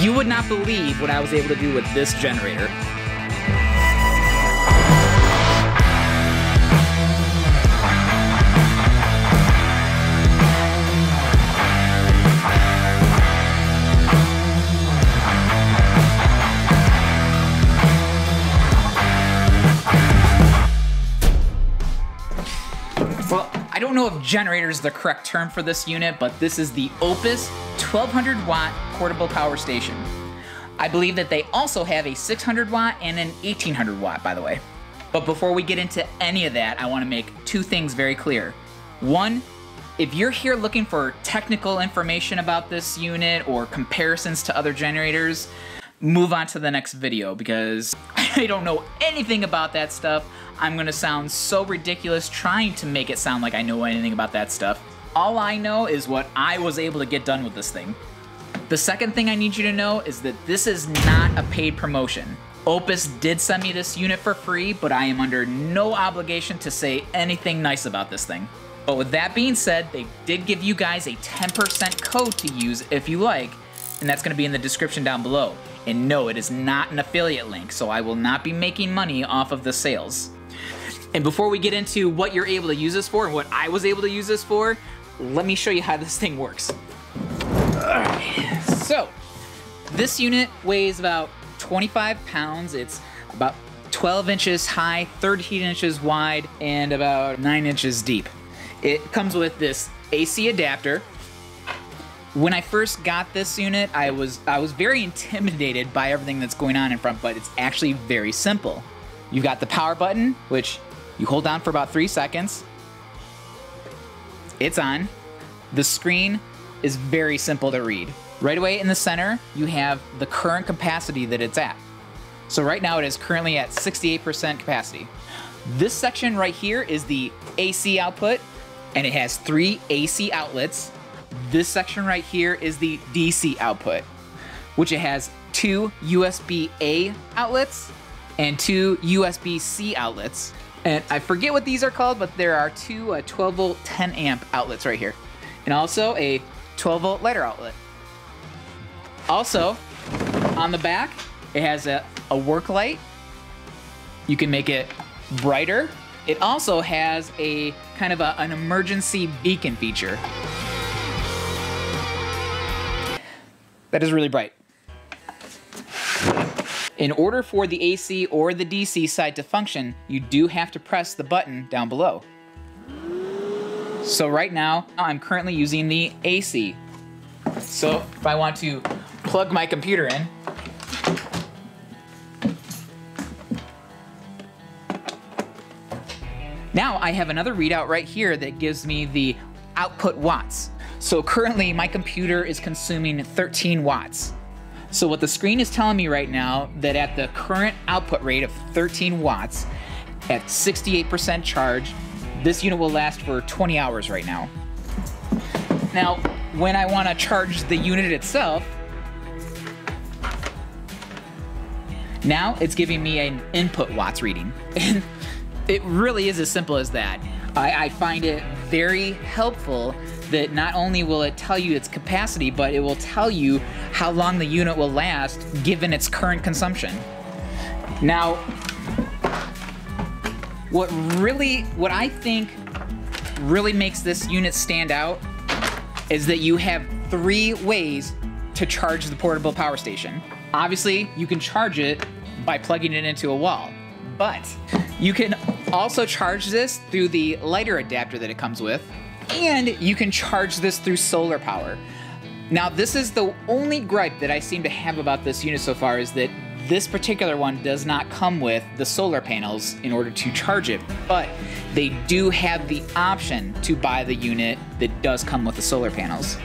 You would not believe what I was able to do with this generator. Well, I don't know if generator is the correct term for this unit, but this is the Oupes 1200 watt portable power station. I believe that they also have a 600 watt and an 1800 watt, by the way. But before we get into any of that, I want to make two things very clear. One, if you're here looking for technical information about this unit or comparisons to other generators, move on to the next video because I don't know anything about that stuff. I'm gonna sound so ridiculous trying to make it sound like I know anything about that stuff. All I know is what I was able to get done with this thing. The second thing I need you to know is that this is not a paid promotion. Oupes did send me this unit for free, but I am under no obligation to say anything nice about this thing. But with that being said, they did give you guys a 10% code to use if you like, and that's gonna be in the description down below. And no, it is not an affiliate link, so I will not be making money off of the sales. And before we get into what you're able to use this for and what I was able to use this for, let me show you how this thing works. Alright, so this unit weighs about 25 pounds. It's about 12 inches high, 13 inches wide, and about 9 inches deep. It comes with this AC adapter. When I first got this unit, I was very intimidated by everything that's going on in front, but it's actually very simple. You've got the power button, which you hold down for about 3 seconds. It's on. The screen is very simple to read. Right away in the center, you have the current capacity that it's at. So right now it is currently at 68% capacity. This section right here is the AC output, and it has 3 AC outlets. This section right here is the DC output, which it has 2 USB-A outlets and 2 USB-C outlets. And I forget what these are called, but there are 2 12 volt 10 amp outlets right here. And also a 12 volt lighter outlet. Also, on the back, it has a work light. You can make it brighter. It also has a kind of an emergency beacon feature. That is really bright. In order for the AC or the DC side to function, you do have to press the button down below. So right now, I'm currently using the AC. So if I want to plug my computer in, now I have another readout right here that gives me the output watts. So currently my computer is consuming 13 watts. So what the screen is telling me right now, that at the current output rate of 13 watts, at 68% charge, this unit will last for 20 hours right now. Now, when I want to charge the unit itself, now it's giving me an input watts reading. And it really is as simple as that. I find it very helpful that not only will it tell you its capacity, but it will tell you how long the unit will last given its current consumption. Now, what I think really makes this unit stand out is that you have 3 ways to charge the portable power station. Obviously, you can charge it by plugging it into a wall, but you can also charge this through the lighter adapter that it comes with, and you can charge this through solar power. Now, this is the only gripe that I seem to have about this unit so far, is that this particular one does not come with the solar panels in order to charge it, but they do have the option to buy the unit that does come with the solar panels.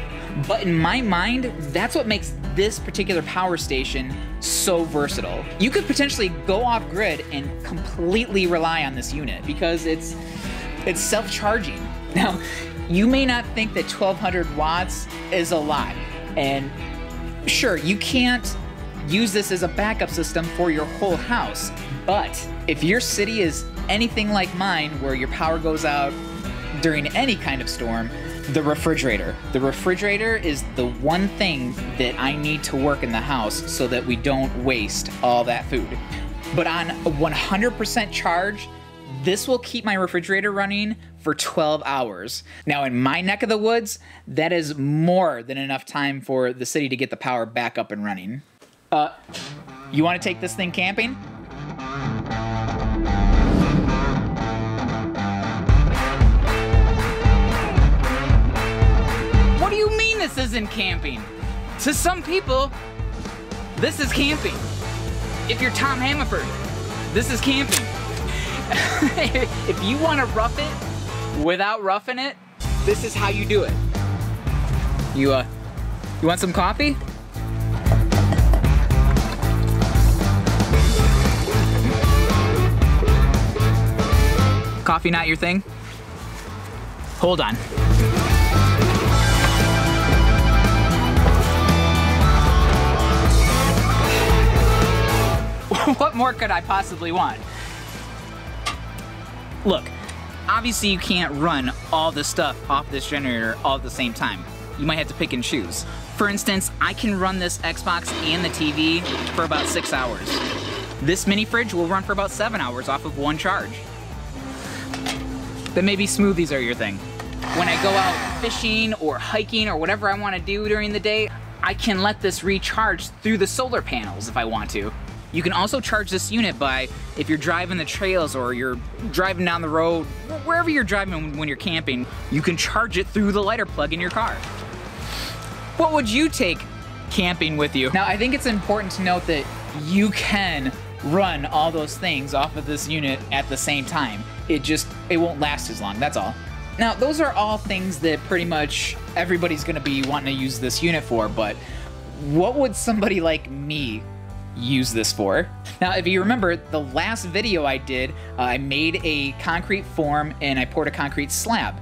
But in my mind, that's what makes this particular power station so versatile. You could potentially go off grid and completely rely on this unit because it's self-charging. Now, you may not think that 1200 watts is a lot, and sure, you can't use this as a backup system for your whole house, but if your city is anything like mine where your power goes out during any kind of storm, The refrigerator. The refrigerator is the one thing that I need to work in the house so that we don't waste all that food. But on a 100% charge, this will keep my refrigerator running for 12 hours. Now in my neck of the woods, that is more than enough time for the city to get the power back up and running. You want to take this thing camping? What do you mean this isn't camping? To some people, this is camping. If you're Tom Hammond, this is camping. If you want to rough it without roughing it, this is how you do it. You want some coffee? Coffee not your thing? Hold on. What more could I possibly want? Look, obviously you can't run all this stuff off this generator all at the same time. You might have to pick and choose. For instance, I can run this Xbox and the TV for about 6 hours. This mini fridge will run for about 7 hours off of one charge. Then maybe smoothies are your thing. When I go out fishing or hiking or whatever I want to do during the day, I can let this recharge through the solar panels if I want to. You can also charge this unit by, if you're driving the trails or you're driving down the road, wherever you're driving when you're camping, you can charge it through the lighter plug in your car. What would you take camping with you? Now, I think it's important to note that you can run all those things off of this unit at the same time. It won't last as long, that's all. Now, those are all things that pretty much everybody's gonna be wanting to use this unit for, but what would somebody like me use this for? Now, if you remember the last video I did, I made a concrete form and I poured a concrete slab.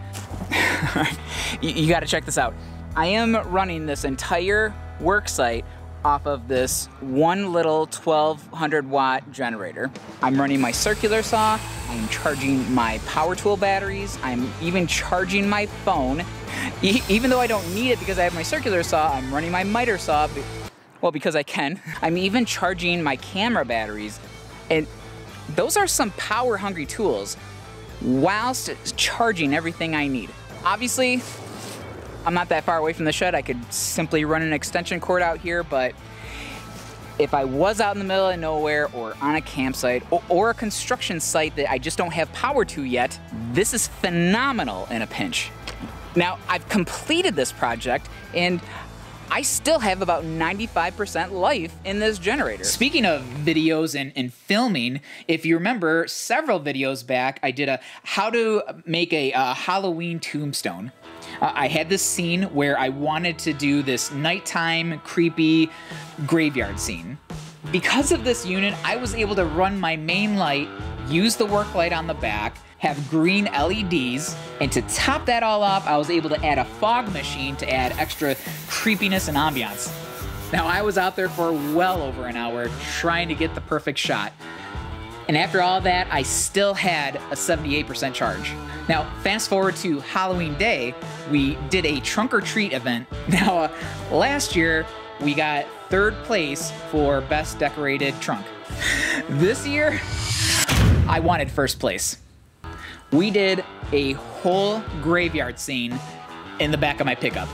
You gotta check this out. I am running this entire work site off of this one little 1200 watt generator. I'm running my circular saw, I'm charging my power tool batteries, I'm even charging my phone. Even though I don't need it because I have my circular saw, I'm running my miter saw, well, because I can. I'm even charging my camera batteries, and those are some power hungry tools whilst charging everything I need. Obviously, I'm not that far away from the shed. I could simply run an extension cord out here, but if I was out in the middle of nowhere or on a campsite or a construction site that I just don't have power to yet, this is phenomenal in a pinch. Now, I've completed this project and I still have about 95% life in this generator. Speaking of videos and filming, if you remember several videos back, I did a how to make a Halloween tombstone. I had this scene where I wanted to do this nighttime creepy graveyard scene. Because of this unit, I was able to run my main light, use the work light on the back, have green LEDs, and to top that all off, I was able to add a fog machine to add extra creepiness and ambiance. Now, I was out there for well over an hour trying to get the perfect shot. And after all that, I still had a 78% charge. Now, fast forward to Halloween Day, we did a trunk or treat event. Now, last year, we got 3rd place for best decorated trunk. This year, I wanted 1st place. We did a whole graveyard scene in the back of my pickup.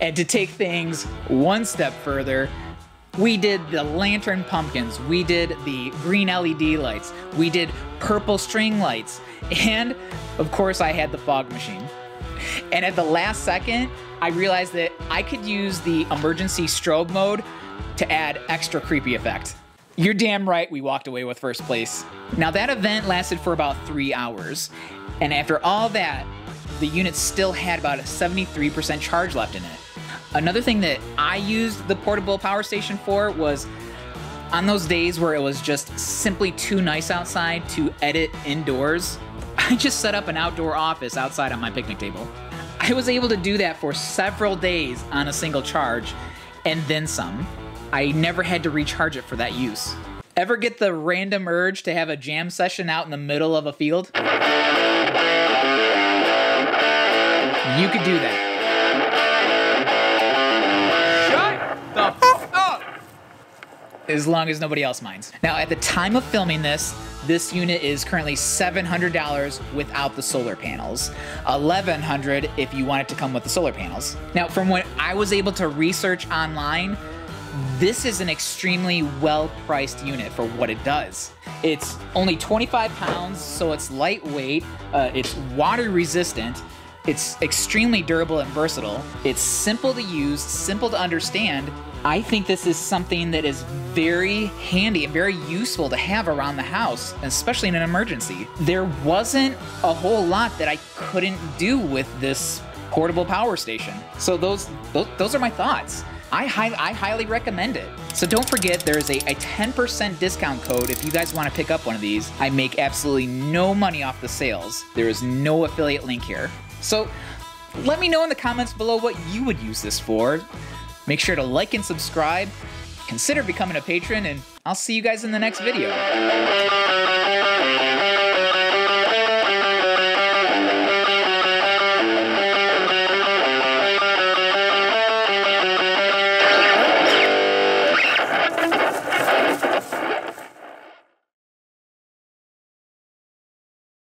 And to take things one step further, we did the lantern pumpkins, we did the green LED lights, we did purple string lights, and of course I had the fog machine. And at the last second, I realized that I could use the emergency strobe mode to add extra creepy effect. You're damn right we walked away with 1st place. Now that event lasted for about 3 hours, and after all that, the unit still had about a 73% charge left in it. Another thing that I used the portable power station for was on those days where it was just simply too nice outside to edit indoors, I just set up an outdoor office outside on my picnic table. I was able to do that for several days on a single charge, and then some. I never had to recharge it for that use. Ever get the random urge to have a jam session out in the middle of a field? You could do that. Shut the f up! As long as nobody else minds. Now, at the time of filming this unit is currently $700 without the solar panels. $1,100 if you want it to come with the solar panels. Now, from what I was able to research online, this is an extremely well-priced unit for what it does. It's only 25 pounds, so it's lightweight, it's water-resistant, it's extremely durable and versatile, it's simple to use, simple to understand. I think this is something that is very handy and very useful to have around the house, especially in an emergency. There wasn't a whole lot that I couldn't do with this portable power station. So those are my thoughts. I highly recommend it. So don't forget, there's a 10% discount code if you guys want to pick up one of these. I make absolutely no money off the sales. There is no affiliate link here. So let me know in the comments below what you would use this for. Make sure to like and subscribe. Consider becoming a patron, and I'll see you guys in the next video.